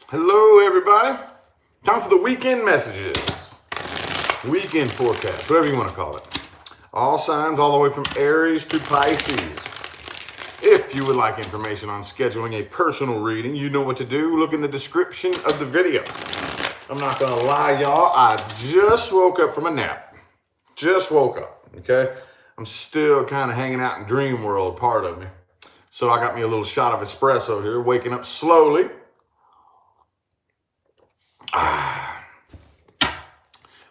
Hello, everybody. Time for the weekend messages. Weekend forecast, whatever you want to call it. All signs all the way from Aries to Pisces. If you would like information on scheduling a personal reading, you know what to do. Look in the description of the video. I'm not going to lie, y'all. I just woke up from a nap. Just woke up, okay? I'm still kind of hanging out in dream world, part of me. So I got me a little shot of espresso here, waking up slowly.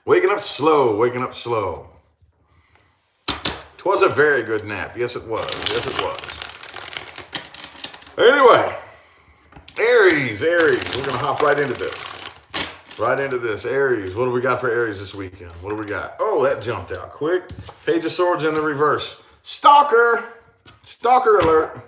Waking up slow. 'Twas a very good nap. Yes, it was. Anyway, Aries. We're going to hop right into this. Aries, what do we got for Aries this weekend? What do we got? Oh, that jumped out quick. Page of Swords in the reverse. Stalker alert.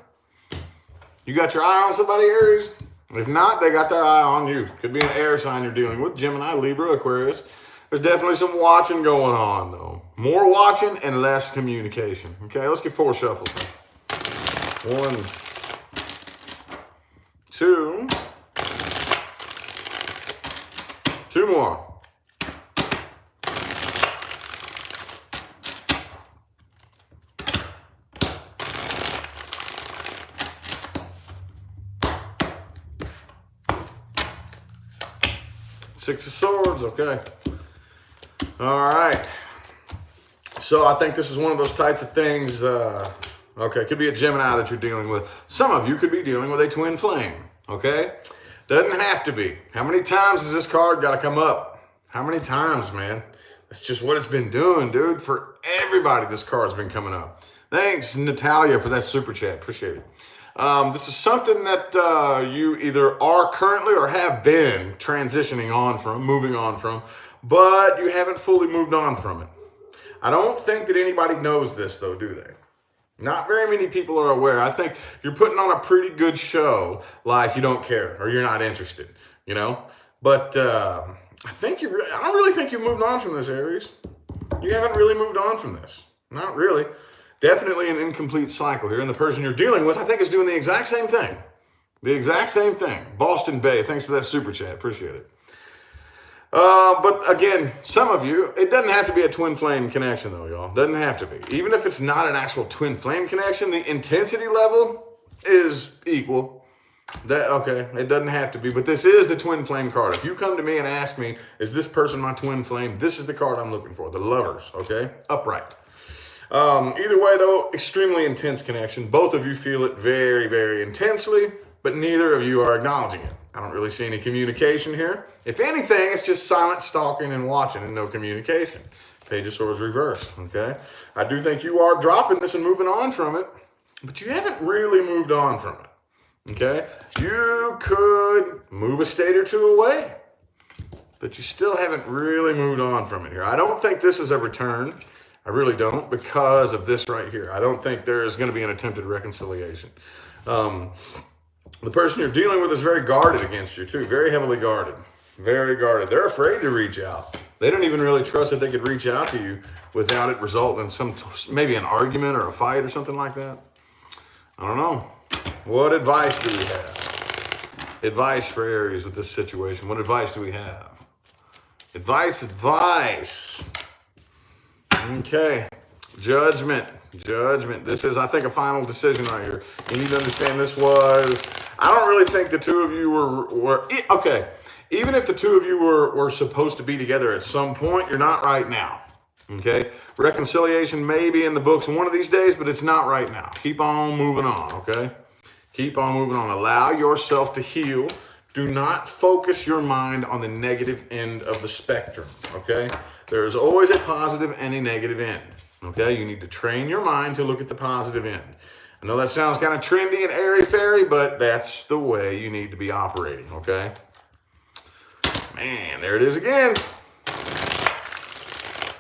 You got your eye on somebody, Aries? If not, they got their eye on you. Could be an air sign you're dealing with. Gemini, Libra, Aquarius. There's definitely some watching going on, though. More watching and less communication. Okay, let's get 4 shuffles. 1, 2. 2 more. 6 of Swords, okay. All right. So I think this is one of those types of things, okay, it could be a Gemini that you're dealing with. Some of you could be dealing with a twin flame, okay? Doesn't have to be. How many times has this card got to come up? How many times, man? That's just what it's been doing, dude. For everybody, this card's been coming up. Thanks, Natalia, for that super chat. Appreciate it. This is something that you either are currently or have been transitioning on from, moving on from, but you haven't fully moved on from it. I don't think that anybody knows this, though, do they? Not very many people are aware. I think you're putting on a pretty good show like you don't care or you're not interested, you know? But I don't really think you moved on from this, Aries. You haven't really moved on from this. Not really. Definitely an incomplete cycle here. And the person you're dealing with, I think, is doing the exact same thing. Boston Bay, thanks for that super chat. Appreciate it. But again, some of you, it doesn't have to be a twin flame connection, though, y'all. Doesn't have to be. Even if it's not an actual twin flame connection, the intensity level is equal. Okay, it doesn't have to be, but this is the twin flame card. If you come to me and ask me, is this person my twin flame? This is the card I'm looking for, the Lovers, okay? Upright. Either way, though, extremely intense connection. Both of you feel it very, very intensely, but neither of you are acknowledging it. I don't really see any communication here. If anything, it's just silent stalking and watching and no communication. Page of Swords reversed, okay? I do think you are dropping this and moving on from it, but you haven't really moved on from it, okay? You could move a state or two away, but you still haven't really moved on from it here. I don't think this is a return. I really don't, because of this right here. I don't think there is going to be an attempted reconciliation. The person you're dealing with is very guarded against you, too. Very heavily guarded. Very guarded. They're afraid to reach out. They don't even really trust that they could reach out to you without it resulting in maybe an argument or a fight or something like that. I don't know. What advice do we have? Advice for Aries with this situation. What advice do we have? Advice. Okay, judgment. This is, I think, a final decision right here. You need to understand this was, I don't really think the two of you were okay, even if the two of you were supposed to be together at some point, you're not right now, okay? Reconciliation may be in the books one of these days, but it's not right now. Keep on moving on, okay? Keep on moving on. Allow yourself to heal. Do not focus your mind on the negative end of the spectrum, okay? There is always a positive and a negative end, okay? You need to train your mind to look at the positive end. I know that sounds kind of trendy and airy-fairy, but that's the way you need to be operating, okay? Man, there it is again.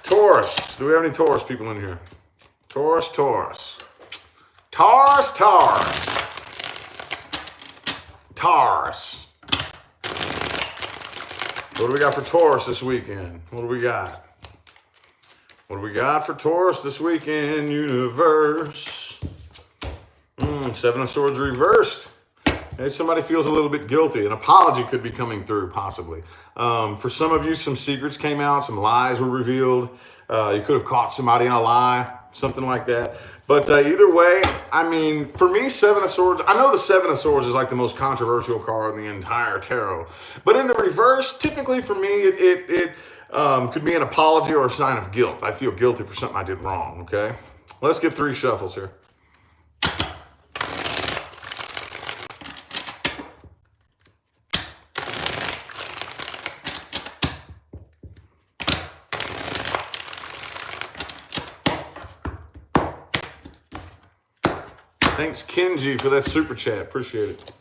Taurus. Do we have any Taurus people in here? Taurus. What do we got for Taurus this weekend? What do we got for Taurus this weekend, universe? 7 of Swords reversed. Okay, somebody feels a little bit guilty. An apology could be coming through, possibly. For some of you, some secrets came out, some lies were revealed. You could have caught somebody in a lie, something like that. But either way, I mean, for me, Seven of Swords, I know the Seven of Swords is like the most controversial card in the entire tarot. But in the reverse, typically for me, it could be an apology or a sign of guilt. I feel guilty for something I did wrong, okay? Let's get 3 shuffles here. Thanks, Kenji, for that super chat. Appreciate it.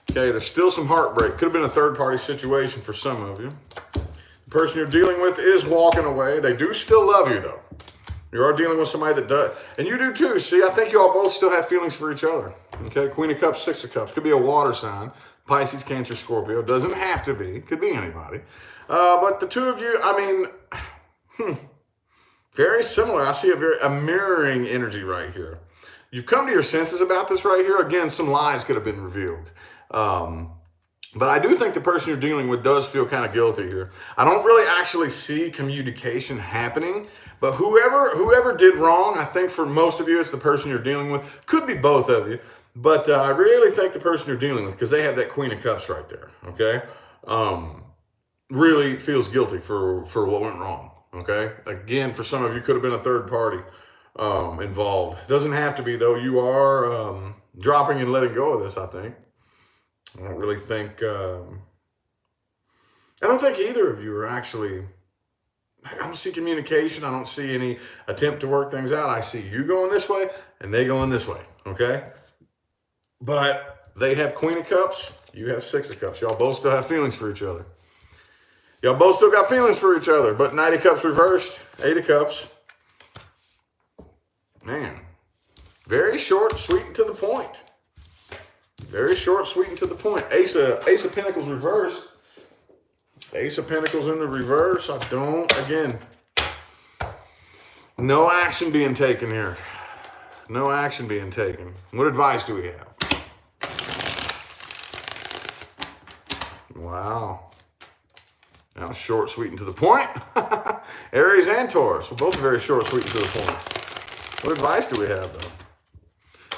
Okay, there's still some heartbreak. Could have been a third-party situation for some of you. The person you're dealing with is walking away. They do still love you, though. You are dealing with somebody that does. And you do, too. See, I think you all both still have feelings for each other. Okay, Queen of Cups, Six of Cups. Could be a water sign. Pisces, Cancer, Scorpio. Doesn't have to be. Could be anybody. But the two of you, I mean, very similar. I see a mirroring energy right here. You've come to your senses about this right here. Again, some lies could have been revealed. But I do think the person you're dealing with does feel kind of guilty here. I don't really actually see communication happening, but whoever did wrong, I think for most of you, it's the person you're dealing with. Could be both of you, but I really think the person you're dealing with, because they have that Queen of Cups right there, okay? Really feels guilty for what went wrong, okay? Again, for some of you, could have been a third party involved. Doesn't have to be, though. You are dropping and letting go of this, I think. I don't really think, I don't think either of you are actually, I don't see communication. I don't see any attempt to work things out. I see you going this way and they going this way, okay? But they have Queen of Cups, you have Six of Cups. Y'all both still have feelings for each other. Y'all both still got feelings for each other, but Knight of Cups reversed, Eight of Cups. Man, very short, sweet, and to the point. Very short, sweet, and to the point. Ace of Pentacles reversed. Ace of Pentacles in the reverse. Again, no action being taken here. No action being taken. What advice do we have? Wow. That was short, sweet, and to the point. Aries and Taurus. We're both very short, sweet, and to the point. What advice do we have, though?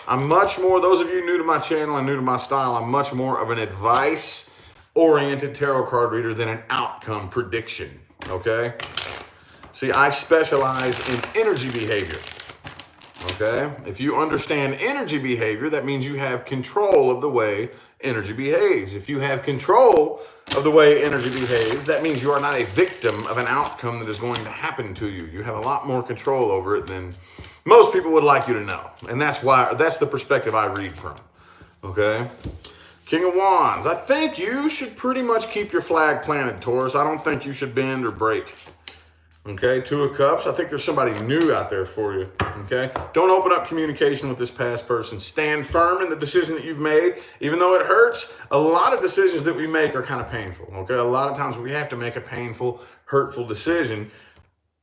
I'm much more, those of you new to my channel and new to my style, I'm much more of an advice-oriented tarot card reader than an outcome prediction, okay? See, I specialize in energy behavior, okay? If you understand energy behavior, that means you have control of the way energy behaves. If you have control of the way energy behaves, that means you are not a victim of an outcome that is going to happen to you. You have a lot more control over it than most people would like you to know. And that's the perspective I read from, okay? King of Wands. I think you should pretty much keep your flag planted, Taurus. I don't think you should bend or break, okay? Two of Cups. I think there's somebody new out there for you, okay? Don't open up communication with this past person. Stand firm in the decision that you've made. Even though it hurts, a lot of decisions that we make are kind of painful, okay? A lot of times we have to make a painful, hurtful decision,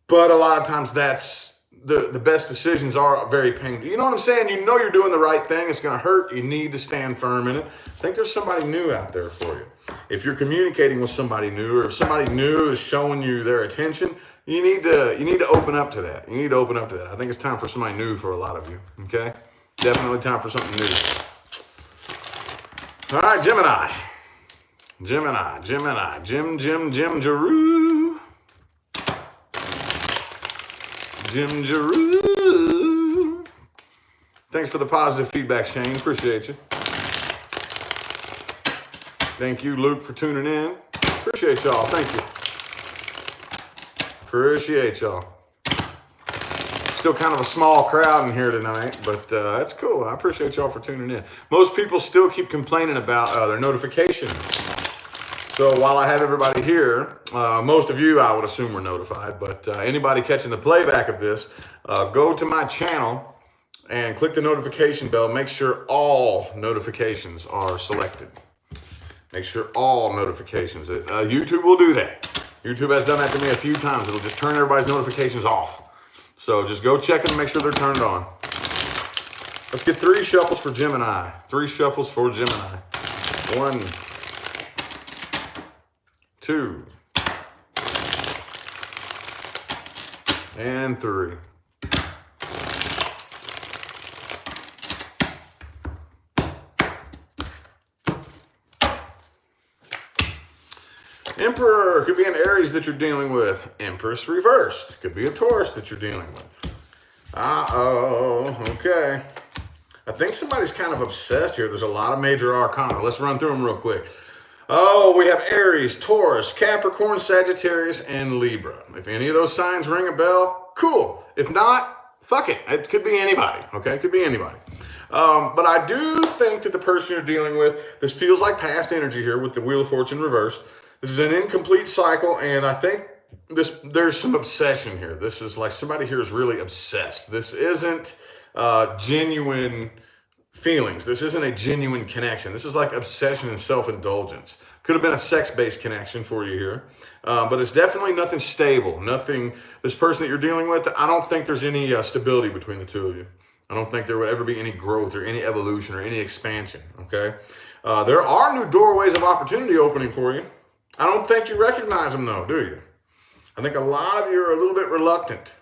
but a lot of times that's the best decisions are very painful. You know what I'm saying? You know you're doing the right thing. It's going to hurt. You need to stand firm in it. I think there's somebody new out there for you. If you're communicating with somebody new, or if somebody new is showing you their attention, you need to open up to that. You need to open up to that. I think it's time for somebody new for a lot of you. Okay? Definitely time for something new. All right, Gemini. Jim, Jeru. Jim Jeru. Thanks for the positive feedback, Shane. Appreciate you. Thank you, Luke, for tuning in. Appreciate y'all. Thank you. Appreciate y'all. Still kind of a small crowd in here tonight, but that's cool. I appreciate y'all for tuning in. Most people still keep complaining about their notifications. So while I have everybody here, most of you I would assume were notified, but anybody catching the playback of this, go to my channel and click the notification bell. Make sure all notifications are selected. Make sure all notifications. YouTube will do that. YouTube has done that to me a few times. It'll just turn everybody's notifications off. So just go check them and make sure they're turned on. Let's get 3 shuffles for Gemini. 3 shuffles for Gemini. 1, 2, and 3. Emperor could be an Aries that you're dealing with. Empress reversed could be a Taurus that you're dealing with. Uh-oh, okay. I think somebody's kind of obsessed here. There's a lot of major arcana. Let's run through them real quick. Oh, we have Aries, Taurus, Capricorn, Sagittarius, and Libra. If any of those signs ring a bell, cool. If not, fuck it. It could be anybody, okay? It could be anybody. But I do think that the person you're dealing with, this feels like past energy here with the Wheel of Fortune reversed. This is an incomplete cycle, and I think there's some obsession here. This is like somebody here is really obsessed. This isn't genuine feelings. This isn't a genuine connection. This is like obsession and self-indulgence. Could have been a sex-based connection for you here, but it's definitely nothing stable. Nothing. This person that you're dealing with, I don't think there's any stability between the two of you. I don't think there would ever be any growth or any evolution or any expansion. Okay, there are new doorways of opportunity opening for you. I don't think you recognize them though, do you? I think a lot of you are a little bit reluctant.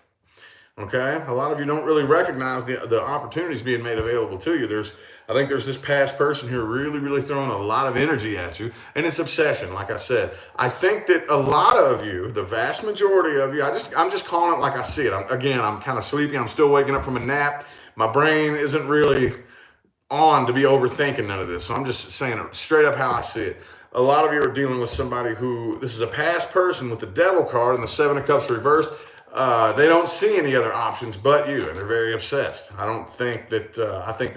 Okay, a lot of you don't really recognize the opportunities being made available to you. I think there's this past person here really throwing a lot of energy at you, and it's obsession. Like I said, I think that a lot of you, the vast majority of you, I'm just calling it like I see it. I'm kind of sleepy. I'm still waking up from a nap. My brain isn't really on to be overthinking none of this, so I'm just saying it straight up how I see it. A lot of you are dealing with somebody who, this is a past person with the Devil card and the 7 of Cups reversed. They don't see any other options but you, and they're very obsessed. I think that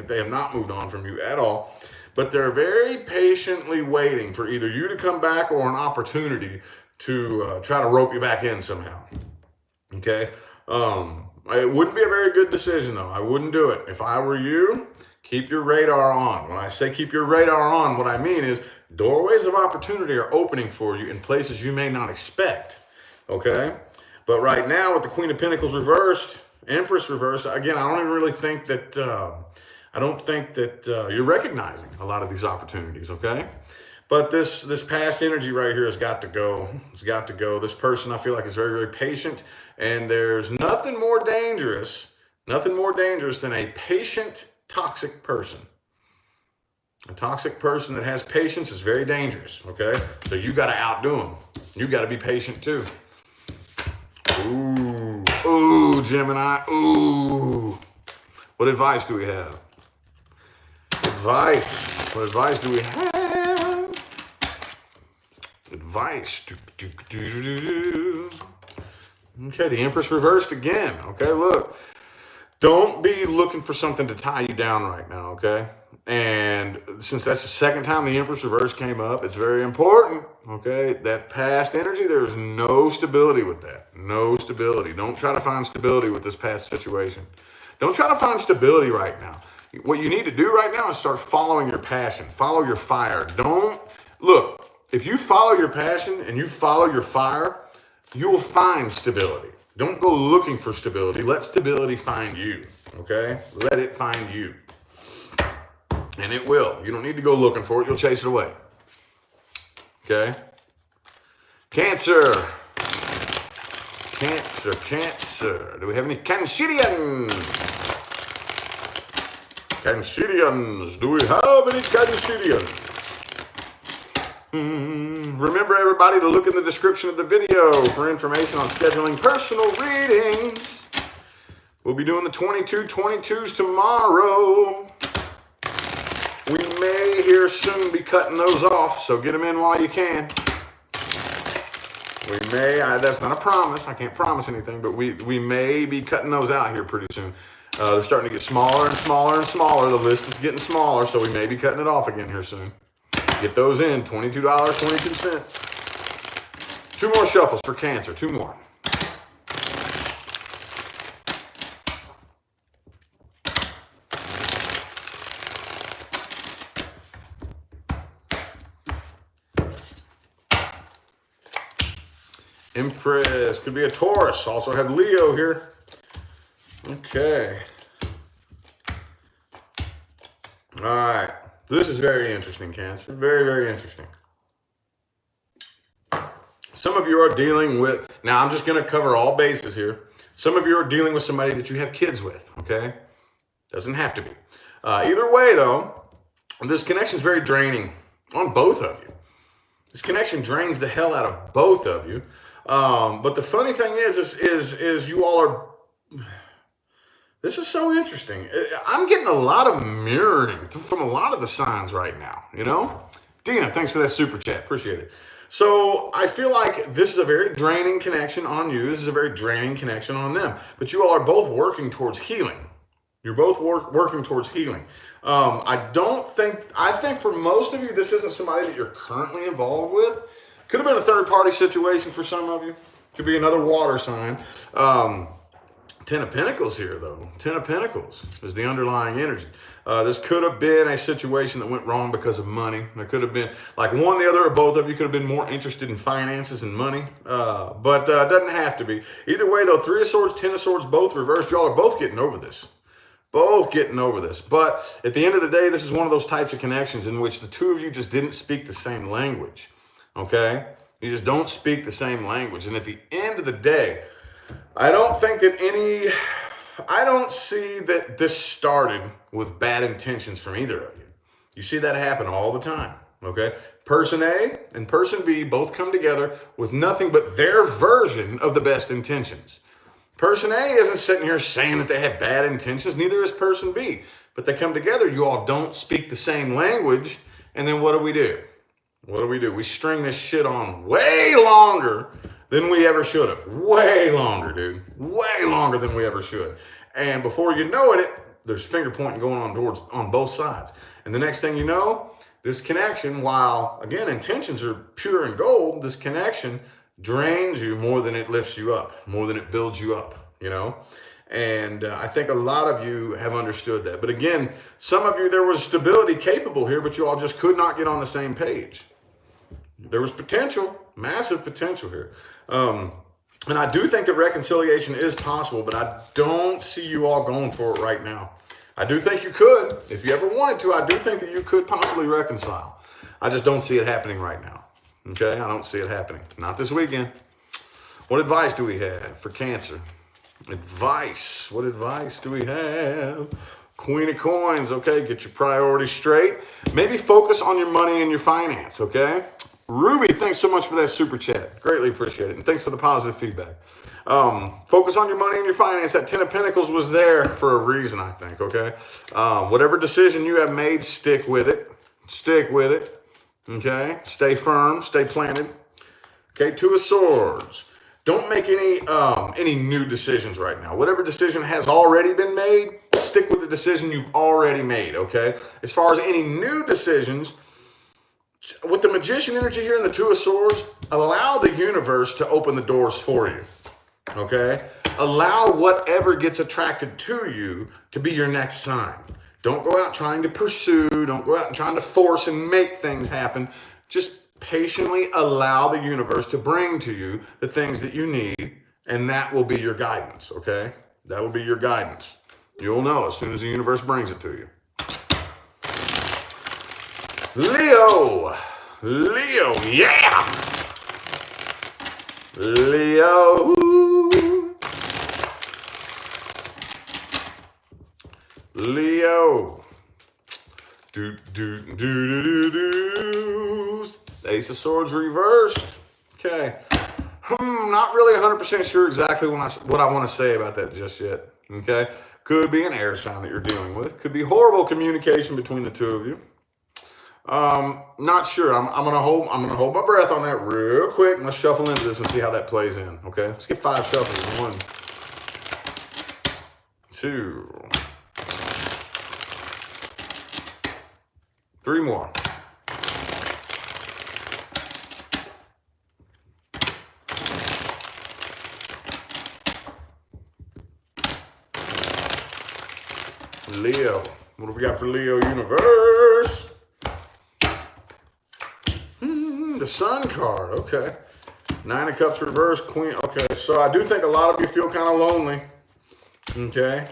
they have not moved on from you at all, but they're very patiently waiting for either you to come back or an opportunity to try to rope you back in somehow. Okay? It wouldn't be a very good decision, though. I wouldn't do it. If I were you, keep your radar on. When I say keep your radar on, what I mean is doorways of opportunity are opening for you in places you may not expect. Okay? But right now, with the Queen of Pentacles reversed, Empress reversed, again, I don't even really think that, you're recognizing a lot of these opportunities, okay? But this past energy right here has got to go. It's got to go. This person, I feel like, is very patient, and there's nothing more dangerous than a patient, toxic person. A toxic person that has patience is very dangerous, okay? So you got to outdo them. You got to be patient too. Ooh, Gemini, ooh. What advice do we have? What advice do we have? Advice. Okay, the Empress reversed again. Okay, look. Don't be looking for something to tie you down right now, okay? And since that's the second time the Empress reverse came up, it's very important, okay? That past energy, there's no stability with that. No stability. Don't try to find stability with this past situation. Don't try to find stability right now. What you need to do right now is start following your passion. Follow your fire. Look, if you follow your passion and you follow your fire, you will find stability. Don't go looking for stability. Let stability find you, okay? Let it find you. And it will. You don't need to go looking for it. You'll chase it away. Okay? Cancer. Do we have any Cancerians? Do we have any Cancerians? Remember, everybody, to look in the description of the video for information on scheduling personal readings. We'll be doing the 22/22s tomorrow. We may here soon be cutting those off, so get them in while you can. We may, that's not a promise. I can't promise anything, but we may be cutting those out here pretty soon. They're starting to get smaller and smaller and smaller. The list is getting smaller, so we may be cutting it off again here soon. Get those in, $22.22. 2 more shuffles for Cancer, 2 more. Empress, could be a Taurus. Also have Leo here. Okay. All right. This is very interesting, Cancer. Very, very interesting. Some of you are dealing with, now I'm just going to cover all bases here. Some of you are dealing with somebody that you have kids with, okay? Doesn't have to be. Either way, though, this connection is very draining on both of you. This connection drains the hell out of both of you. But the funny thing is you all are, this is so interesting. I'm getting a lot of mirroring from a lot of the signs right now, you know? Dina, thanks for that super chat. Appreciate it. So I feel like this is a very draining connection on you. This is a very draining connection on them. But you all are both working towards healing. You're both working towards healing. I think for most of you, this isn't somebody that you're currently involved with. Could have been a third-party situation for some of you. Could be another water sign. Ten of Pentacles here, though. Ten of Pentacles is the underlying energy. This could have been a situation that went wrong because of money. There could have been, like one, the other, or both of you could have been more interested in finances and money. But it doesn't have to be. Either way, though, Three of Swords, Ten of Swords, both reversed. Y'all are both getting over this. Both getting over this. But at the end of the day, this is one of those types of connections in which the two of you just didn't speak the same language. Okay? You just don't speak the same language. And at the end of the day, I don't see that this started with bad intentions from either of you. You see that happen all the time, okay? Person A and person B both come together with nothing but their version of the best intentions. Person A isn't sitting here saying that they have bad intentions, neither is person B. But they come together, you all don't speak the same language, and then what do? What do? We string this shit on way longer than we ever should have. Way longer, dude. Way longer than we ever should. And before you know it, there's finger pointing going on both sides. And the next thing you know, this connection, while, again, intentions are pure and gold, this connection drains you more than it lifts you up, more than it builds you up, you know? And I think a lot of you have understood that. But again, some of you, there was stability capable here, but you all just could not get on the same page. There was potential, massive potential here. And I do think that reconciliation is possible, but I don't see you all going for it right now. I do think you could. If you ever wanted to, I do think that you could possibly reconcile. I just don't see it happening right now. Okay? I don't see it happening. Not this weekend. What advice do we have for Cancer? Advice. What advice do we have? Queen of Coins. Okay, get your priorities straight. Maybe focus on your money and your finance, okay? Ruby, thanks so much for that super chat. Greatly appreciate it. And thanks for the positive feedback. Focus on your money and your finance. That Ten of Pentacles was there for a reason, I think, okay? Whatever decision you have made, stick with it. Stick with it, okay? Stay firm, stay planted. Okay, Two of Swords. Don't make any new decisions right now. Whatever decision has already been made, stick with the decision you've already made, okay? As far as any new decisions, with the Magician energy here and the Two of Swords, allow the universe to open the doors for you, okay? Allow whatever gets attracted to you to be your next sign. Don't go out trying to pursue. Don't go out and trying to force and make things happen. Just patiently allow the universe to bring to you the things that you need, and that will be your guidance, okay? That will be your guidance. You'll know as soon as the universe brings it to you. Leo, yeah! Leo. Ace of Swords reversed. Okay. Not really 100% sure exactly what I want to say about that just yet. Okay. Could be an air sign that you're dealing with. Could be horrible communication between the two of you. Not sure. I'm gonna hold my breath on that real quick, and let's shuffle into this and see how that plays in. Okay, let's get 5 shuffles. 1, 2, 3 more. Leo. What do we got for Leo universe? The Sun card. Okay. 9 of Cups reverse, Queen. Okay, so I do think a lot of you feel kind of lonely. Okay.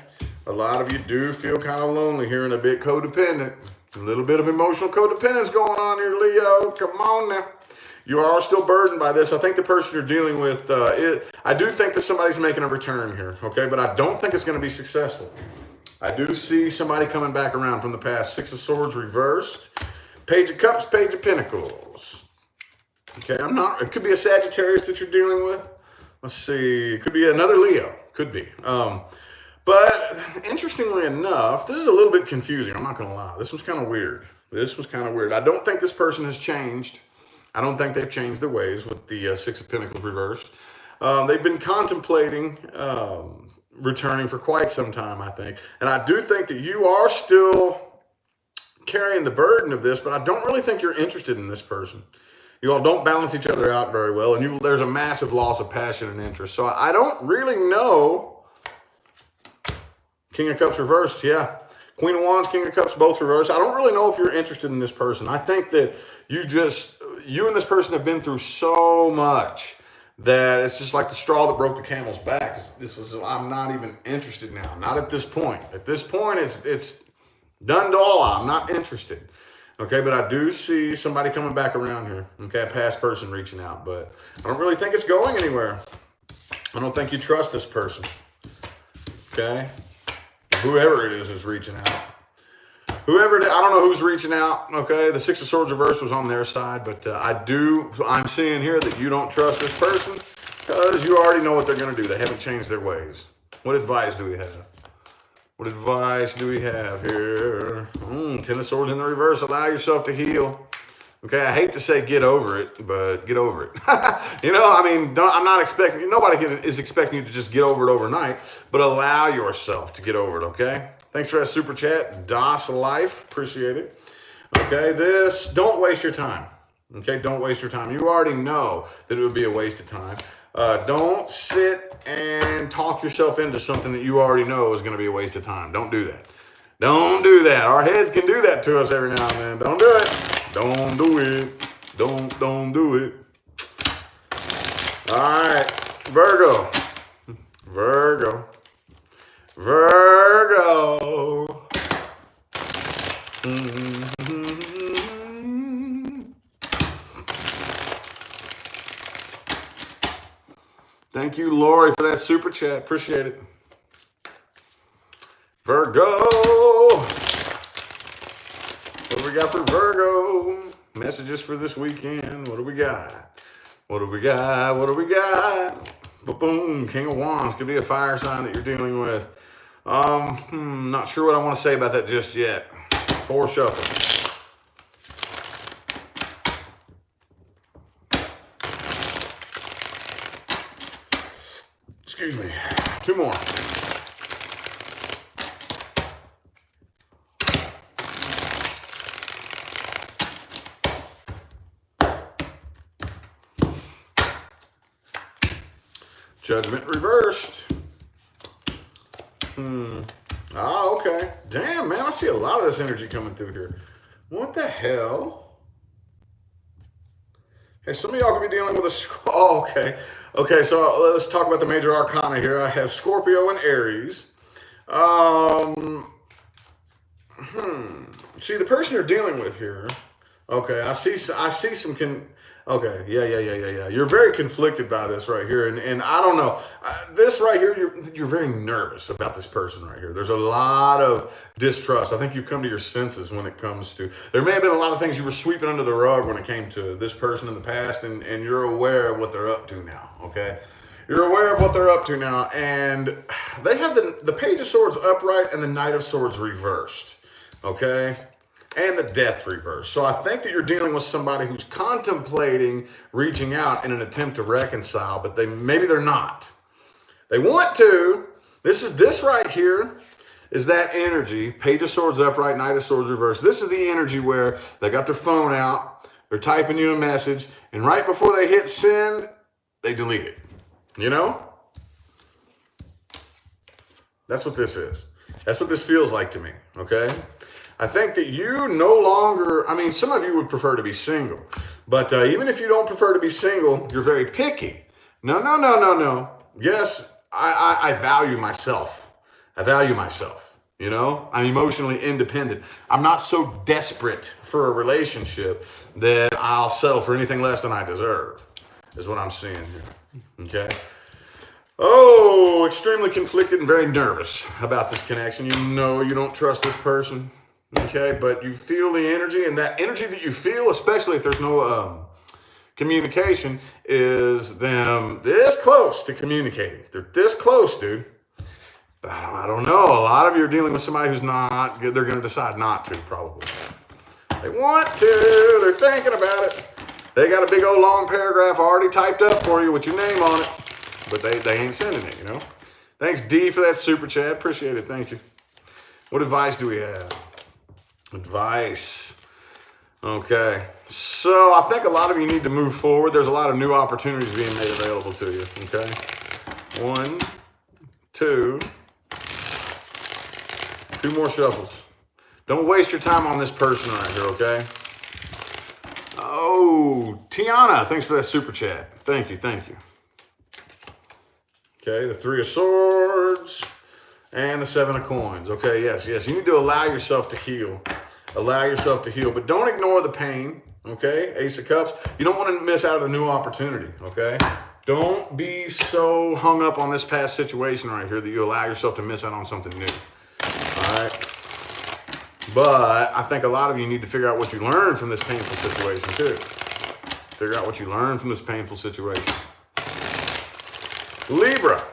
A lot of you do feel kind of lonely here and a bit codependent. A little bit of emotional codependence going on here, Leo. Come on now. You are still burdened by this. I think the person you're dealing with, I do think that somebody's making a return here, okay? But I don't think it's going to be successful. I do see somebody coming back around from the past. Six of Swords reversed. Page of Cups, Page of Pentacles. Okay, it could be a Sagittarius that you're dealing with. Let's see, it could be another Leo. Could be. But interestingly enough, this is a little bit confusing. I'm not going to lie. This was kind of weird. I don't think this person has changed. I don't think they've changed their ways with the Six of Pentacles reversed. They've been contemplating returning for quite some time, I think. And I do think that you are still carrying the burden of this, but I don't really think you're interested in this person. You all don't balance each other out very well, and there's a massive loss of passion and interest. So I don't really know. King of Cups reversed, yeah. Queen of Wands, King of Cups, both reversed. I don't really know if you're interested in this person. I think that you and this person have been through so much that it's just like the straw that broke the camel's back. I'm not even interested now. Not at this point. At this point, it's done to all. I'm not interested. Okay, but I do see somebody coming back around here. Okay, a past person reaching out, but I don't really think it's going anywhere. I don't think you trust this person. Okay. Whoever it is reaching out. I don't know who's reaching out, okay? The Six of Swords reverse was on their side, but I'm seeing here that you don't trust this person because you already know what they're going to do. They haven't changed their ways. What advice do we have? What advice do we have here? Ten of Swords in the reverse. Allow yourself to heal. Okay, I hate to say get over it, but get over it. I'm not expecting, nobody is expecting you to just get over it overnight, but allow yourself to get over it, okay? Thanks for that super chat. Das Life, appreciate it. Okay, don't waste your time. Okay, don't waste your time. You already know that it would be a waste of time. Don't sit and talk yourself into something that you already know is going to be a waste of time. Don't do that. Don't do that. Our heads can do that to us every now and then. Don't do it. Don't do it. Don't do it. All right. Virgo. Thank you, Lori, for that super chat. Appreciate it. Virgo. What do we got for Virgo? Messages for this weekend. What do we got? Boom. King of Wands. Could be a fire sign that you're dealing with. Not sure what I want to say about that just yet. 4 shuffle. Excuse me. 2 more. Judgment reversed. Okay. Damn, man, I see a lot of this energy coming through here. What the hell? Hey, some of y'all could be dealing with a... Oh, okay. Okay, so let's talk about the major arcana here. I have Scorpio and Aries. See, the person you're dealing with here... Okay, I see some... Okay, yeah. You're very conflicted by this right here, and I don't know. This right here, you're very nervous about this person right here. There's a lot of distrust. I think you've come to your senses when it comes to... There may have been a lot of things you were sweeping under the rug when it came to this person in the past, and you're aware of what they're up to now, okay? You're aware of what they're up to now, and they have the Page of Swords upright and the Knight of Swords reversed, okay? And the Death reverse. So I think that you're dealing with somebody who's contemplating reaching out in an attempt to reconcile, but maybe they're not. They want to. This right here is that energy. Page of Swords upright, Knight of Swords reverse. This is the energy where they got their phone out, they're typing you a message, and right before they hit send, they delete it. You know? That's what this is. That's what this feels like to me, okay? I think that you no longer, some of you would prefer to be single, but even if you don't prefer to be single, you're very picky. No. Yes, I value myself. You know, I'm emotionally independent. I'm not so desperate for a relationship that I'll settle for anything less than I deserve, is what I'm seeing here. Okay. Oh, extremely conflicted and very nervous about this connection. You know you don't trust this person. Okay, but you feel the energy, and that energy that you feel, especially if there's no communication, is them this close to communicating. They're this close, dude. But I don't know. A lot of you are dealing with somebody who's not good. They're going to decide not to, probably. They want to. They're thinking about it. They got a big old long paragraph already typed up for you with your name on it. But they ain't sending it, you know. Thanks, D, for that super chat. Appreciate it. Thank you. What advice do we have? Advice. Okay. So I think a lot of you need to move forward. There's a lot of new opportunities being made available to you. Okay. 1, 2. 2 more shuffles. Don't waste your time on this person right here, okay? Oh, Tiana, thanks for that super chat. Thank you, thank you. Okay, the 3 of Swords and the 7 of Coins. Okay, yes, you need to allow yourself to heal. Allow yourself to heal, but don't ignore the pain, okay? Ace of Cups. You don't want to miss out on a new opportunity, okay? Don't be so hung up on this past situation right here that you allow yourself to miss out on something new. All right. But I think a lot of you need to figure out what you learned from this painful situation too. Figure out what you learned from this painful situation. Libra.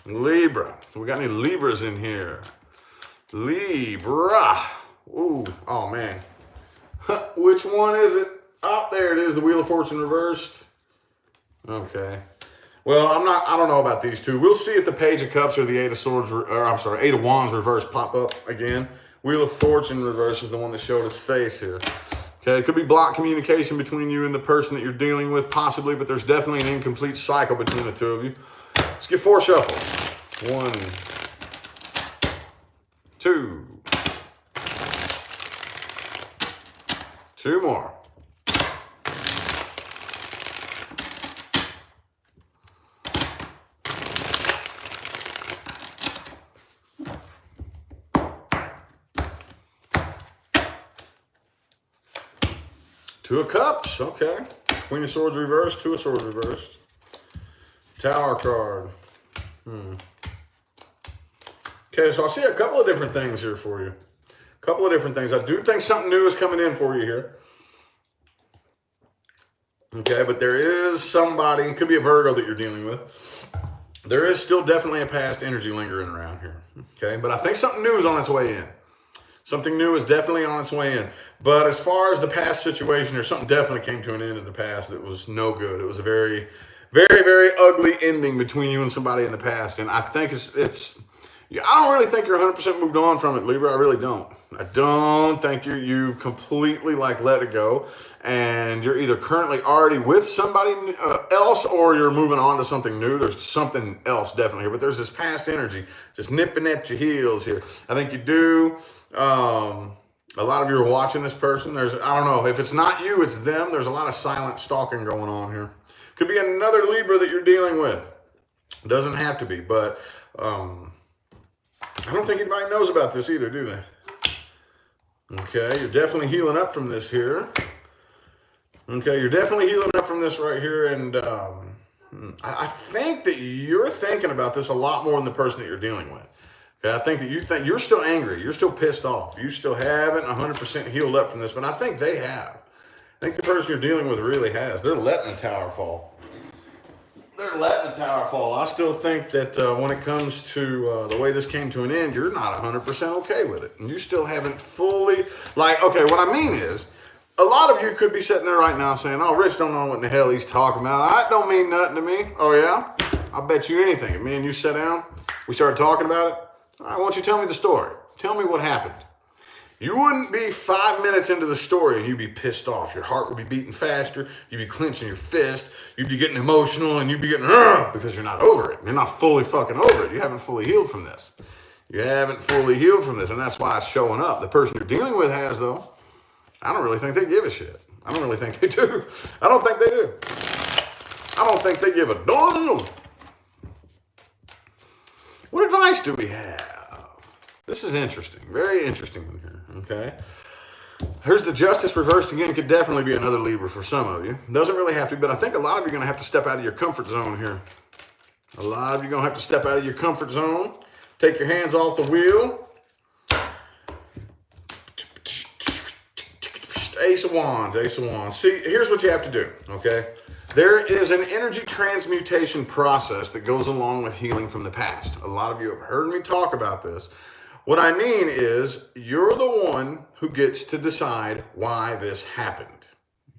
Libra. We got any Libras in here? Libra. Ooh. Oh man. Which one is it? Oh, there it is. The Wheel of Fortune reversed. Okay. Well, I don't know about these two. We'll see if the Page of Cups or the Eight of Swords, Eight of Wands reverse pop up again. Wheel of Fortune reverse is the one that showed its face here. Okay, it could be blocked communication between you and the person that you're dealing with, possibly, but there's definitely an incomplete cycle between the two of you. Let's get 4 shuffles. 1, 2. 2 more. Two of Cups, okay. Queen of Swords reversed, 2 of Swords reversed. Tower card. Okay, so I see a couple of different things here for you. A couple of different things. I do think something new is coming in for you here. Okay, but there is somebody, it could be a Virgo that you're dealing with. There is still definitely a past energy lingering around here. Okay, but I think something new is on its way in. Something new is definitely on its way in. But as far as the past situation, there's something definitely came to an end in the past that was no good. It was a very, very, very ugly ending between you and somebody in the past. And I think I don't really think you're 100% moved on from it, Libra. I really don't. I don't think you've completely let it go. And you're either currently already with somebody else or you're moving on to something new. There's something else definitely here. But there's this past energy just nipping at your heels here. I think you do. A lot of you are watching this person. I don't know, if it's not you, it's them. There's a lot of silent stalking going on here. Could be another Libra that you're dealing with. Doesn't have to be, but I don't think anybody knows about this either, do they? Okay, you're definitely healing up from this here. Okay, you're definitely healing up from this right here, and I think that you're thinking about this a lot more than the person that you're dealing with. Okay, I think that you're still angry. You're still pissed off. You still haven't 100% healed up from this, but I think they have. I think the person you're dealing with really has. They're letting the tower fall. They're letting the tower fall. I still think that when it comes to the way this came to an end, you're not 100% okay with it. And you still haven't fully, okay, what I mean is, a lot of you could be sitting there right now saying, oh, Rich don't know what in the hell he's talking about. That don't mean nothing to me. Oh, yeah? I'll bet you anything. If me and you sat down, we started talking about it. I want you to tell me the story. Tell me what happened. You wouldn't be 5 minutes into the story and you'd be pissed off. Your heart would be beating faster. You'd be clenching your fist. You'd be getting emotional and you'd be getting, because you're not over it. You're not fully fucking over it. You haven't fully healed from this. You haven't fully healed from this, and that's why it's showing up. The person you're dealing with has, though. I don't really think they give a shit. I don't really think they do. I don't think they do. I don't think they give a damn. What advice do we have? This is interesting. Very interesting one here, okay? Here's the Justice reversed again. Could definitely be another Libra for some of you. Doesn't really have to, but I think a lot of you are going to have to step out of your comfort zone here. A lot of you are going to have to step out of your comfort zone. Take your hands off the wheel. Ace of Wands, Ace of Wands. See, here's what you have to do, okay? There is an energy transmutation process that goes along with healing from the past. A lot of you have heard me talk about this. What I mean is, you're the one who gets to decide why this happened.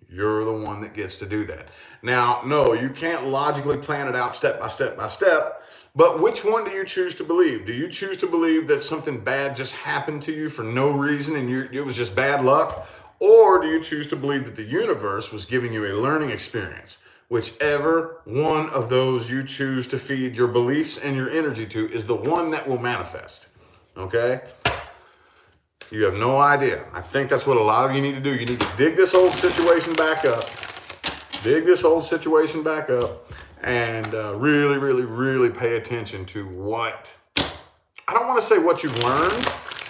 You're the one that gets to do that. Now, no, you can't logically plan it out step by step by step, but which one do you choose to believe? Do you choose to believe that something bad just happened to you for no reason and it was just bad luck? Or do you choose to believe that the universe was giving you a learning experience? Whichever one of those you choose to feed your beliefs and your energy to is the one that will manifest. Okay? You have no idea. I think that's what a lot of you need to do. You need to dig this old situation back up. Dig this old situation back up and really, really, really pay attention to what, I don't want to say what you've learned,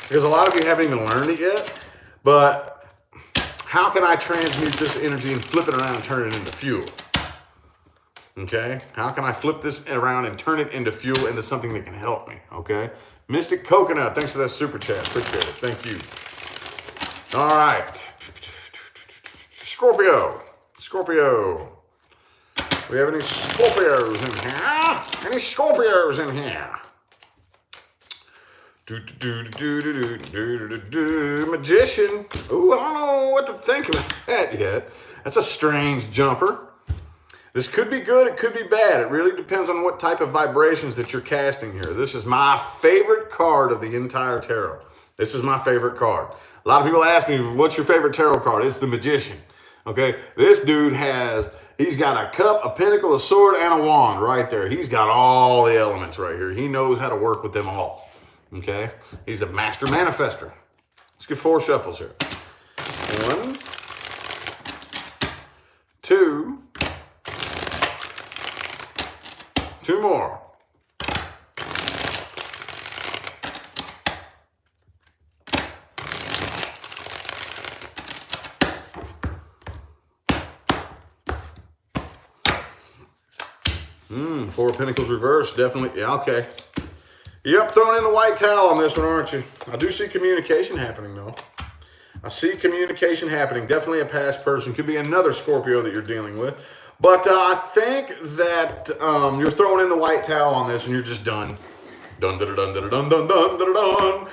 because a lot of you haven't even learned it yet, but how can I transmute this energy and flip it around and turn it into fuel? Okay? How can I flip this around and turn it into fuel, into something that can help me? Okay? Mystic Coconut, thanks for that super chat. Appreciate it. Thank you. All right. Scorpio. Scorpio. We have any Scorpios in here? Any Scorpios in here? Magician. Ooh, I don't know what to think about that yet. That's a strange jumper. This could be good, it could be bad. It really depends on what type of vibrations that you're casting here. This is my favorite card of the entire tarot. This is my favorite card. A lot of people ask me, what's your favorite tarot card? It's the Magician. Okay, this dude he's got a cup, a pentacle, a sword, and a wand right there. He's got all the elements right here. He knows how to work with them all. Okay, he's a master manifester. Let's get 4 shuffles here. 1, 2, 2 more. Four of Pentacles reversed, definitely. Yeah, okay. Yep, throwing in the white towel on this one, aren't you? I do see communication happening, though. I see communication happening. Definitely a past person. Could be another Scorpio that you're dealing with. But I think that you're throwing in the white towel on this and you're just done. Dun, dun, dun, dun, dun, dun, dun, dun, dun.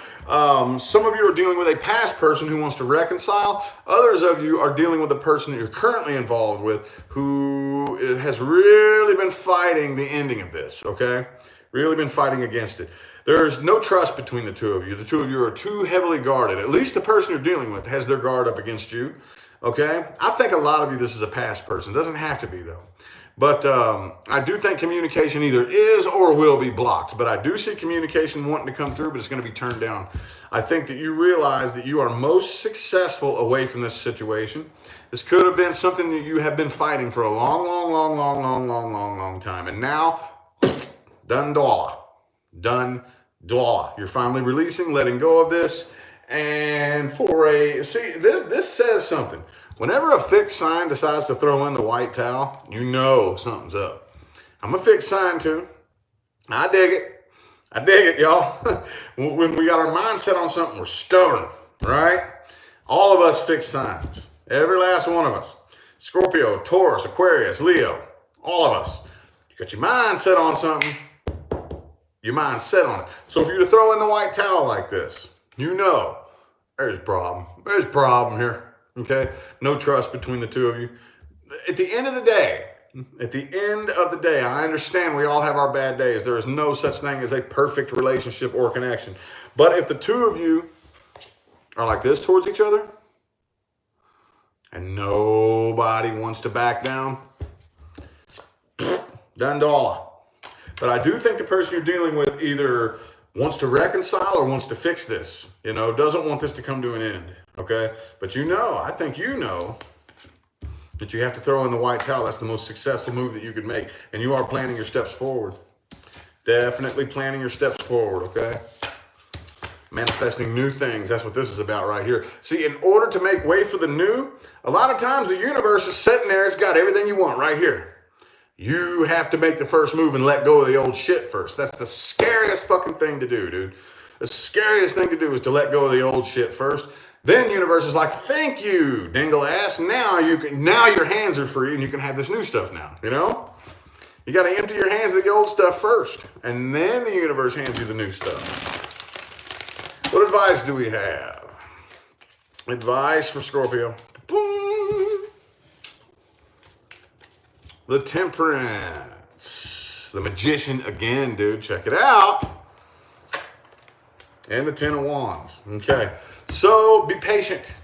Some of you are dealing with a past person who wants to reconcile. Others of you are dealing with a person that you're currently involved with who has really been fighting the ending of this, okay? Really been fighting against it. There's no trust between the two of you. The two of you are too heavily guarded. At least the person you're dealing with has their guard up against you, okay? I think a lot of you, this is a past person. Doesn't have to be, though. But I do think communication either is or will be blocked. But I do see communication wanting to come through, but it's going to be turned down. I think that you realize that you are most successful away from this situation. This could have been something that you have been fighting for a long time. And now, done dollar. Done dollar. You're finally releasing, letting go of this. And see, this says something. Whenever a fixed sign decides to throw in the white towel, you know something's up. I'm a fixed sign too. I dig it. I dig it, y'all. When we got our mind set on something, we're stubborn, right? All of us fixed signs. Every last one of us. Scorpio, Taurus, Aquarius, Leo. All of us. You got your mind set on something, your mind set on it. So if you were to throw in the white towel like this, you know there's a problem. There's a problem here. Okay, no trust between the two of you. At the end of the day, I understand we all have our bad days. There is no such thing as a perfect relationship or connection. But if the two of you are like this towards each other, and nobody wants to back down, done dollar. But I do think the person you're dealing with either wants to reconcile or wants to fix this, doesn't want this to come to an end, okay? But I think you know that you have to throw in the white towel. That's the most successful move that you could make. And you are planning your steps forward. Definitely planning your steps forward, okay? Manifesting new things. That's what this is about right here. See, in order to make way for the new, a lot of times the universe is sitting there. It's got everything you want right here. You have to make the first move and let go of the old shit first. That's the scariest fucking thing to do, dude. The scariest thing to do is to let go of the old shit first. Then the universe is like, thank you, dingle ass. Now your hands are free and you can have this new stuff now, you know? You got to empty your hands of the old stuff first. And then the universe hands you the new stuff. What advice do we have? Advice for Scorpio. Boom. The Temperance. The Magician again, dude. Check it out. And the Ten of Wands. Okay. So be patient.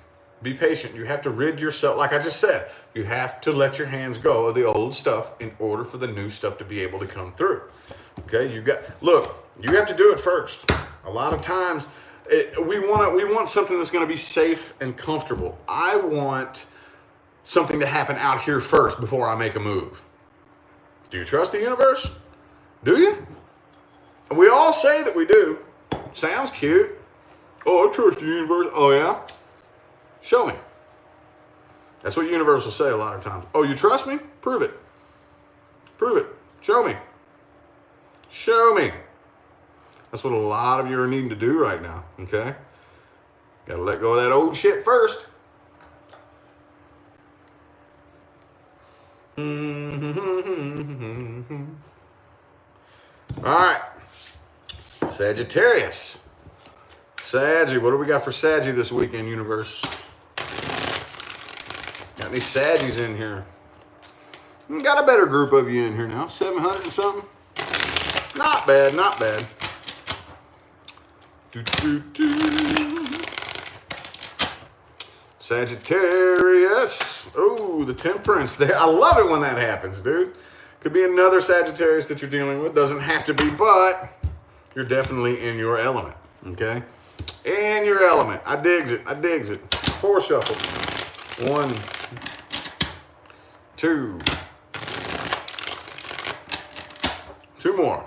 Be patient. You have to rid yourself, like I just said, you have to let your hands go of the old stuff in order for the new stuff to be able to come through. Okay. You have to do it first. A lot of times, we want something that's going to be safe and comfortable. I want something to happen out here first before I make a move. Do you trust the universe? Do you? We all say that we do. Sounds cute. Oh, I trust the universe. Oh, yeah? Show me. That's what the universe will say a lot of times. Oh, you trust me? Prove it. Prove it. Show me. Show me. That's what a lot of you are needing to do right now, okay? Got to let go of that old shit first. All right. Sagittarius. Saggy, what do we got for Saggy this weekend, universe? Got any Saggies in here? Got a better group of you in here now. 700 and something. Not bad, not bad. Sagittarius. Oh, the Temperance. I love it when that happens, dude. Could be another Sagittarius that you're dealing with. Doesn't have to be, but you're definitely in your element, okay? In your element. I digs it. I digs it. 4 shuffle. 1, 2. 2 more.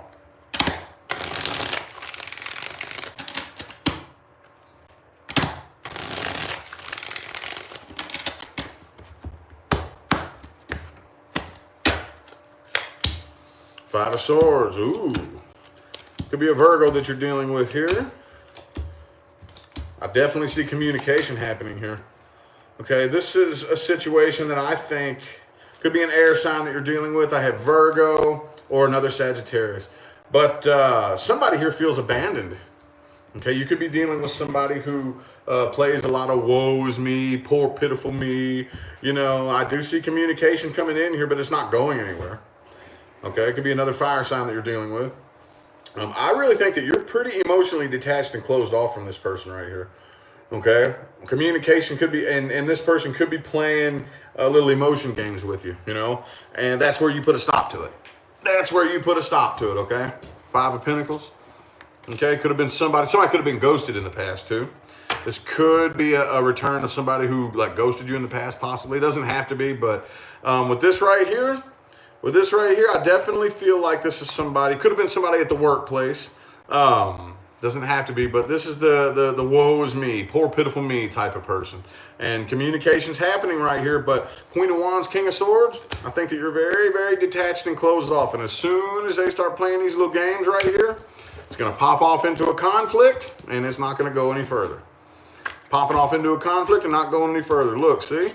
Five of Swords. Ooh. Could be a Virgo that you're dealing with here. I definitely see communication happening here. Okay, this is a situation that I think could be an air sign that you're dealing with. I have Virgo or another Sagittarius. But somebody here feels abandoned. Okay, you could be dealing with somebody who plays a lot of woe is me, poor pitiful me. You know, I do see communication coming in here, but it's not going anywhere. Okay, it could be another fire sign that you're dealing with. I really think that you're pretty emotionally detached and closed off from this person right here. Okay, communication could be, and this person could be playing little emotion games with you, you know, and that's where you put a stop to it. That's where you put a stop to it, okay? 5 of Pentacles. Okay, could have been somebody could have been ghosted in the past too. This could be a return of somebody who like ghosted you in the past, possibly. It doesn't have to be, but with this right here, I definitely feel like this is somebody, could have been somebody at the workplace. Doesn't have to be, but this is the woe is me, poor pitiful me type of person. And communication's happening right here, but Queen of Wands, King of Swords, I think that you're very, very detached and closed off. And as soon as they start playing these little games right here, it's going to pop off into a conflict, and it's not going to go any further. Popping off into a conflict and not going any further. Look, see?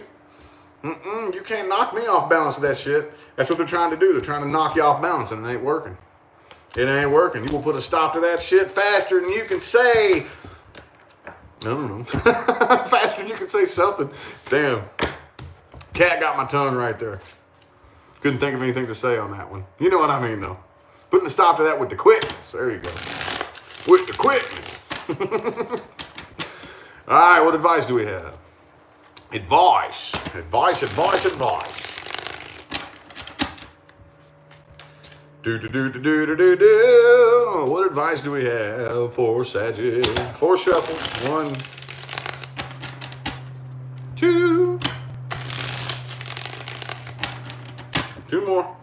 You can't knock me off balance with that shit. That's what they're trying to do. They're trying to knock you off balance, and it ain't working. It ain't working. You will put a stop to that shit faster than you can say. I don't know. Faster than you can say something. Damn. Cat got my tongue right there. Couldn't think of anything to say on that one. You know what I mean, though. Putting a stop to that with the quickness. There you go. With the quickness. All right, what advice do we have? Advice. Advice. What advice do we have for Sagittarius? 4 shuffle. 1, 2. 2 more.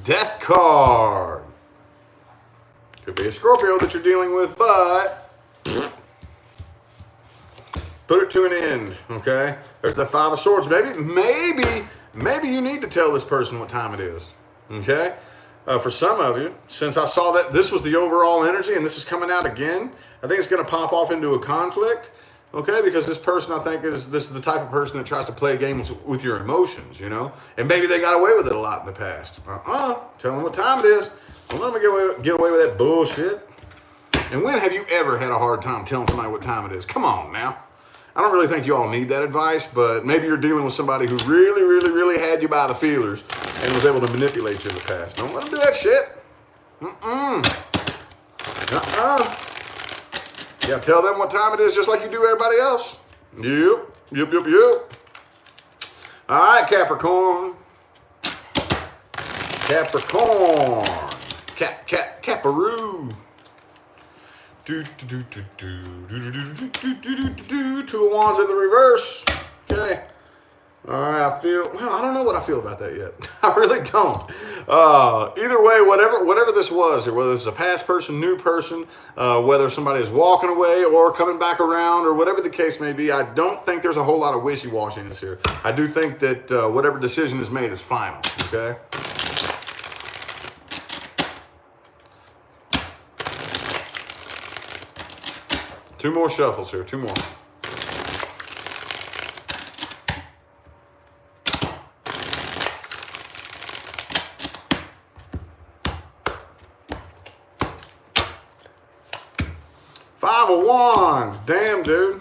Death card. Could be a Scorpio that you're dealing with, but put it to an end, okay? There's the Five of Swords. Maybe you need to tell this person what time it is, okay? For some of you, since I saw that this was the overall energy and this is coming out again, I think it's going to pop off into a conflict, okay? Because this person, I think, this is the type of person that tries to play games with your emotions, you know? And maybe they got away with it a lot in the past. Tell them what time it is. Don't let me get away with that bullshit. And when have you ever had a hard time telling somebody what time it is? Come on now. I don't really think you all need that advice, but maybe you're dealing with somebody who really had you by the feelers and was able to manipulate you in the past. Don't let them do that shit. Yeah, tell them what time it is just like you do everybody else. Yep. All right, Capricorn. Caparoo. Two of Wands in the reverse. Okay. All right, I don't know what I feel about that yet. I really don't. Either way, whatever this was, or whether it's a past person, new person, whether somebody is walking away or coming back around, or whatever the case may be, I don't think there's a whole lot of wishy-washiness here. I do think that whatever decision is made is final, okay? Two more shuffles here, two more. Five of Wands, damn dude.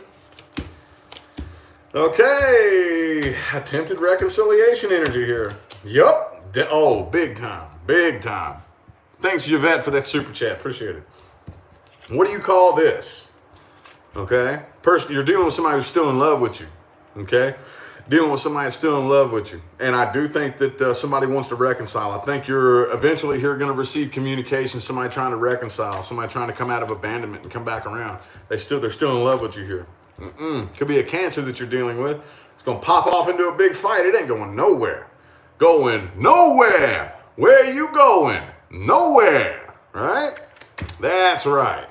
Okay, attempted reconciliation energy here. Yup, big time. Thanks Yvette for that super chat, appreciate it. What do you call this? Okay, you're dealing with somebody who's still in love with you, okay? Dealing with somebody that's still in love with you. And I do think that somebody wants to reconcile. I think you're eventually here going to receive communication, somebody trying to reconcile, somebody trying to come out of abandonment and come back around. They're still in love with you here. Could be a Cancer that you're dealing with. It's going to pop off into a big fight. It ain't going nowhere. Going nowhere. Where are you going? Nowhere, right? That's right.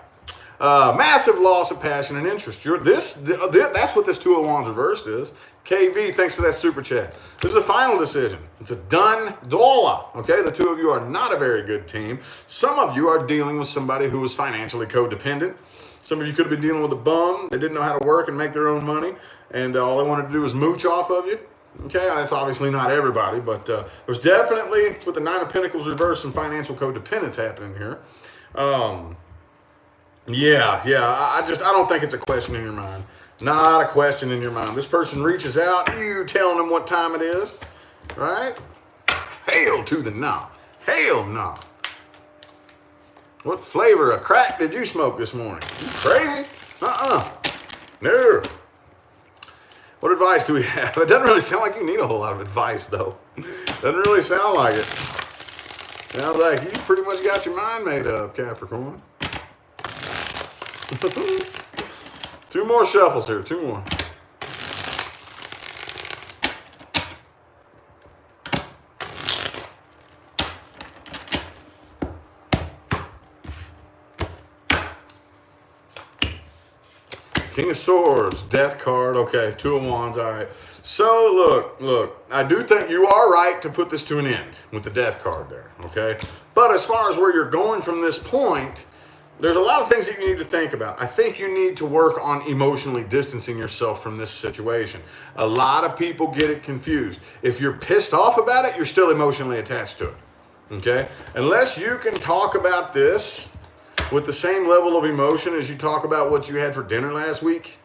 Massive loss of passion and interest. That's what this Two of Wands reversed is. KV, thanks for that super chat. This is a final decision. It's a done dollar. Okay, the two of you are not a very good team. Some of you are dealing with somebody who is financially codependent. Some of you could have been dealing with a bum. They didn't know how to work and make their own money, and all they wanted to do was mooch off of you. Okay, that's obviously not everybody, but there's definitely, with the Nine of Pentacles reversed, some financial codependence happening here. I don't think it's a question in your mind. Not a question in your mind. This person reaches out, you telling them what time it is, right? Hail to the no. Hail no. What flavor of crack did you smoke this morning? You crazy? No. What advice do we have? It doesn't really sound like you need a whole lot of advice, though. Doesn't really sound like it. Sounds like you pretty much got your mind made up, Capricorn. Two more shuffles here, two more. King of Swords, Death card, okay, Two of Wands, all right. So look, I do think you are right to put this to an end with the Death card there, okay? But as far as where you're going from this point, there's a lot of things that you need to think about. I think you need to work on emotionally distancing yourself from this situation. A lot of people get it confused. If you're pissed off about it, you're still emotionally attached to it, okay? Unless you can talk about this with the same level of emotion as you talk about what you had for dinner last week,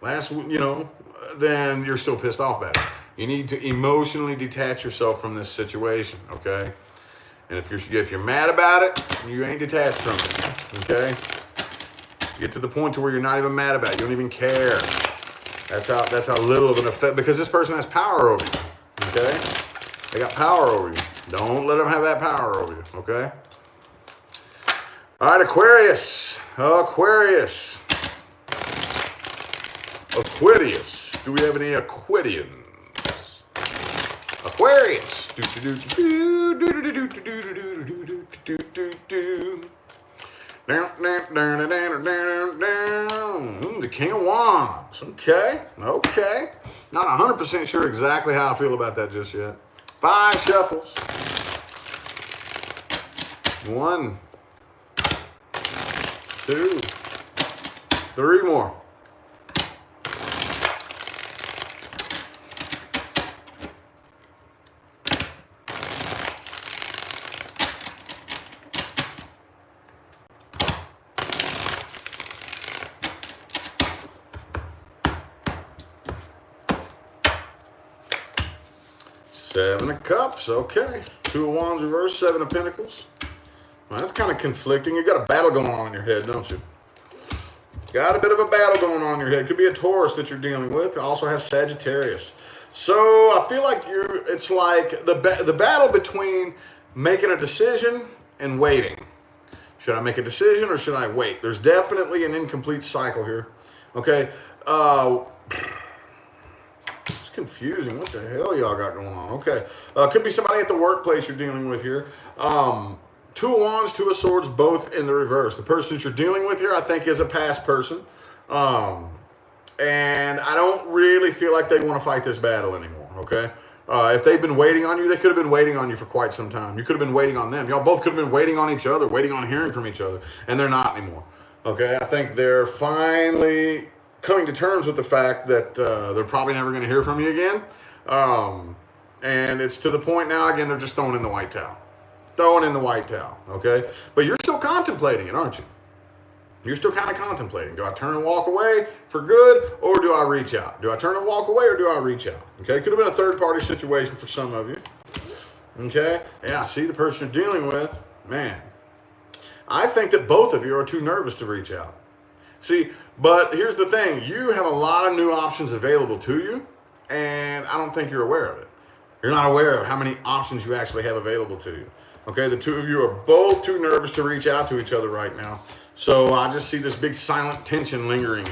then you're still pissed off about it. You need to emotionally detach yourself from this situation, okay? And if you're mad about it, you ain't detached from it, okay? Get to the point to where you're not even mad about it. You don't even care. That's how little of an effect, because this person has power over you, okay? They got power over you. Don't let them have that power over you, okay? All right, Aquarius. Do we have any Aquarians? Aquarius. The King of Wands. Okay. Not 100% sure exactly how I feel about that just yet. 5 shuffles. 1, 2, 3 more. Seven of Cups, okay. 2 of Wands reverse, 7 of Pentacles. Well, that's kind of conflicting. You got a battle going on in your head, don't you? Got a bit of a battle going on in your head. Could be a Taurus that you're dealing with. Also have Sagittarius. So I feel like it's like the battle between making a decision and waiting. Should I make a decision or should I wait? There's definitely an incomplete cycle here. Okay. It's confusing. What the hell y'all got going on? Okay. Could be somebody at the workplace you're dealing with here. 2 of Wands, 2 of Swords, both in the reverse. The person that you're dealing with here, I think, is a past person. And I don't really feel like they want to fight this battle anymore, okay? If they've been waiting on you, they could have been waiting on you for quite some time. You could have been waiting on them. Y'all both could have been waiting on each other, waiting on hearing from each other, and they're not anymore, okay? I think they're finally coming to terms with the fact that they're probably never going to hear from you again. And it's to the point now, again, they're just throwing in the white towel. Throwing in the white towel, okay? But you're still contemplating it, aren't you? You're still kind of contemplating. Do I turn and walk away for good, or do I reach out? Do I turn and walk away, or do I reach out? Okay, could have been a third-party situation for some of you. Okay, yeah, see the person you're dealing with, man. I think that both of you are too nervous to reach out. See, but here's the thing. You have a lot of new options available to you, and I don't think you're aware of it. You're not aware of how many options you actually have available to you. Okay, the two of you are both too nervous to reach out to each other right now. So I just see this big silent tension lingering.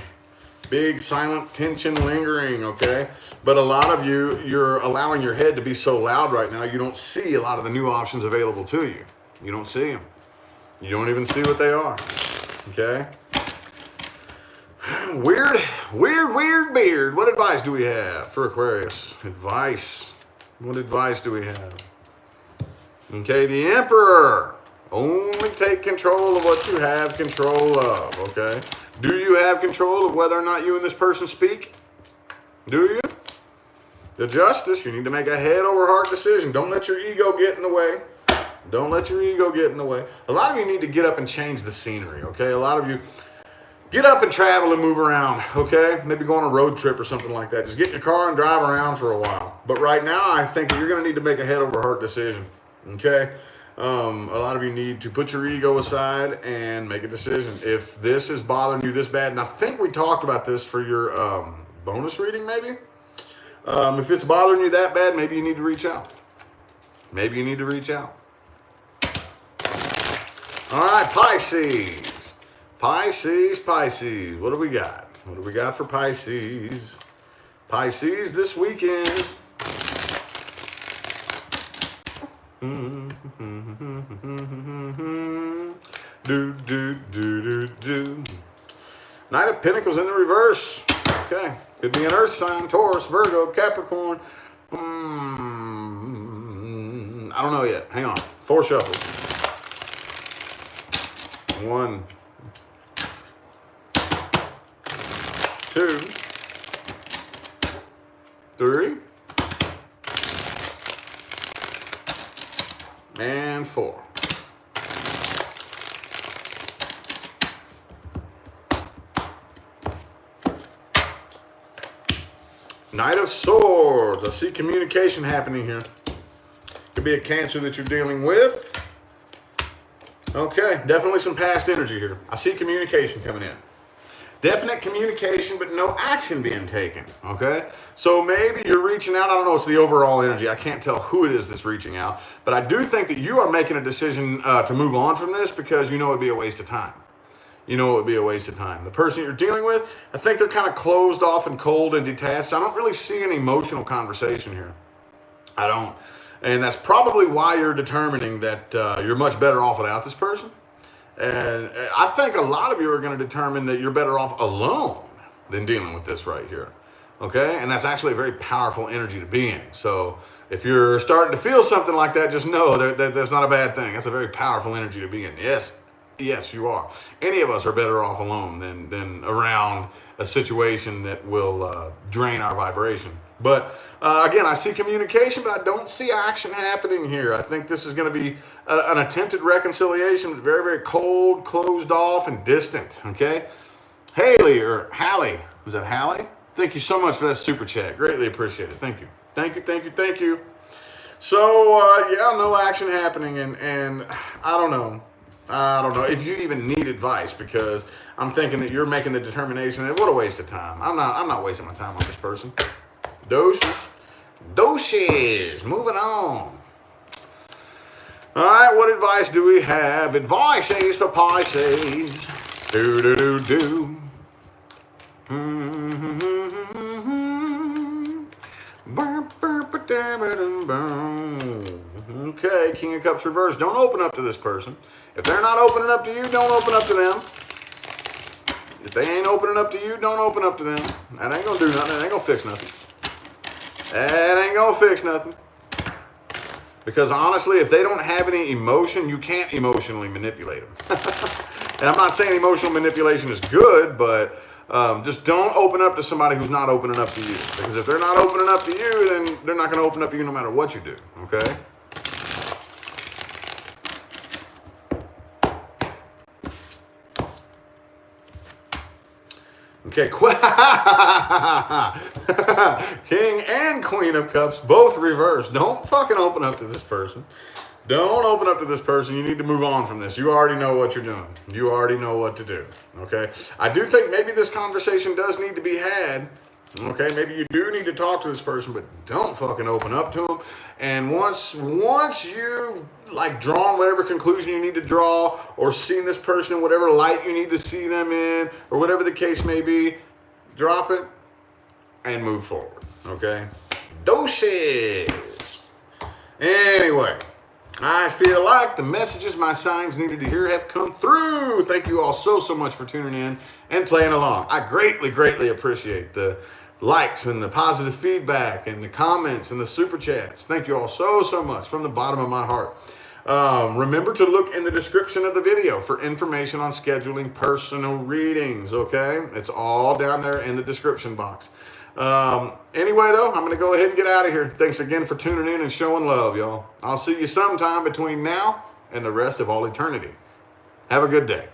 Big silent tension lingering, okay? But a lot of you, you're allowing your head to be so loud right now, you don't see a lot of the new options available to you. You don't see them. You don't even see what they are, okay? Weird beard. What advice do we have for Aquarius? Advice. What advice do we have? Okay, the Emperor. Only take control of what you have control of, okay? Do you have control of whether or not you and this person speak? Do you? The Justice, you need to make a head over heart decision. Don't let your ego get in the way. Don't let your ego get in the way. A lot of you need to get up and change the scenery, okay? A lot of you get up and travel and move around, okay? Maybe go on a road trip or something like that. Just get in your car and drive around for a while. But right now, I think you're going to need to make a head over heart decision, okay? A lot of you need to put your ego aside and make a decision. If this is bothering you this bad, and I think we talked about this for your bonus reading, maybe. If it's bothering you that bad, maybe you need to reach out. Maybe you need to reach out. All right, Pisces. Pisces. What do we got? What do we got for Pisces? Pisces this weekend. Knight of Pentacles in the reverse. Okay. Could be an earth sign, Taurus, Virgo, Capricorn. I don't know yet. Hang on. 4 shuffles. 1, 2, 3, and 4. Knight of Swords. I see communication happening here. Could be a Cancer that you're dealing with. Okay, definitely some past energy here. I see communication coming in. Definite communication, but no action being taken, okay? So maybe you're reaching out. I don't know, it's the overall energy. I can't tell who it is that's reaching out. But I do think that you are making a decision to move on from this because you know it'd be a waste of time. You know it would be a waste of time. The person you're dealing with, I think they're kind of closed off and cold and detached. I don't really see an emotional conversation here. I don't. And that's probably why you're determining that you're much better off without this person. And I think a lot of you are going to determine that you're better off alone than dealing with this right here. Okay? And that's actually a very powerful energy to be in. So if you're starting to feel something like that, just know that that's not a bad thing. That's a very powerful energy to be in. Yes, you are. Any of us are better off alone than around a situation that will drain our vibration. But again, I see communication, but I don't see action happening here. I think this is going to be an attempted reconciliation, but very, very cold, closed off, and distant. Okay? Haley, or Hallie. Was that Hallie? Thank you so much for that super chat. Greatly appreciate it. Thank you. Thank you. So, yeah, no action happening. And I don't know if you even need advice, because I'm thinking that you're making the determination that what a waste of time. I'm not wasting my time on this person. Doses. Moving on. All right, what advice do we have? Advice is for Pisces. Do. Okay, King of Cups reversed. Don't open up to this person. If they're not opening up to you, don't open up to them. If they ain't opening up to you, don't open up to them. That ain't gonna do nothing. That ain't gonna fix nothing. Because honestly, if they don't have any emotion, you can't emotionally manipulate them. And I'm not saying emotional manipulation is good, but just don't open up to somebody who's not opening up to you. Because if they're not opening up to you, then they're not going to open up to you no matter what you do. Okay? Okay, King and Queen of Cups, both reversed. Don't fucking open up to this person. Don't open up to this person. You need to move on from this. You already know what you're doing. You already know what to do. Okay? I do think maybe this conversation does need to be had. Okay? Maybe you do need to talk to this person, but don't fucking open up to them. And once you've like drawn whatever conclusion you need to draw, or seen this person in whatever light you need to see them in, or whatever the case may be, drop it and move forward. Okay? Doses. Anyway, I feel like the messages my signs needed to hear have come through. Thank you all so much for tuning in and playing along. I greatly appreciate the likes and the positive feedback and the comments and the super chats. Thank you all so much from the bottom of my heart. Remember to look in the description of the video for information on scheduling personal readings, okay? It's all down there in the description box. Anyway, though, I'm going to go ahead and get out of here. Thanks again for tuning in and showing love, y'all. I'll see you sometime between now and the rest of all eternity. Have a good day.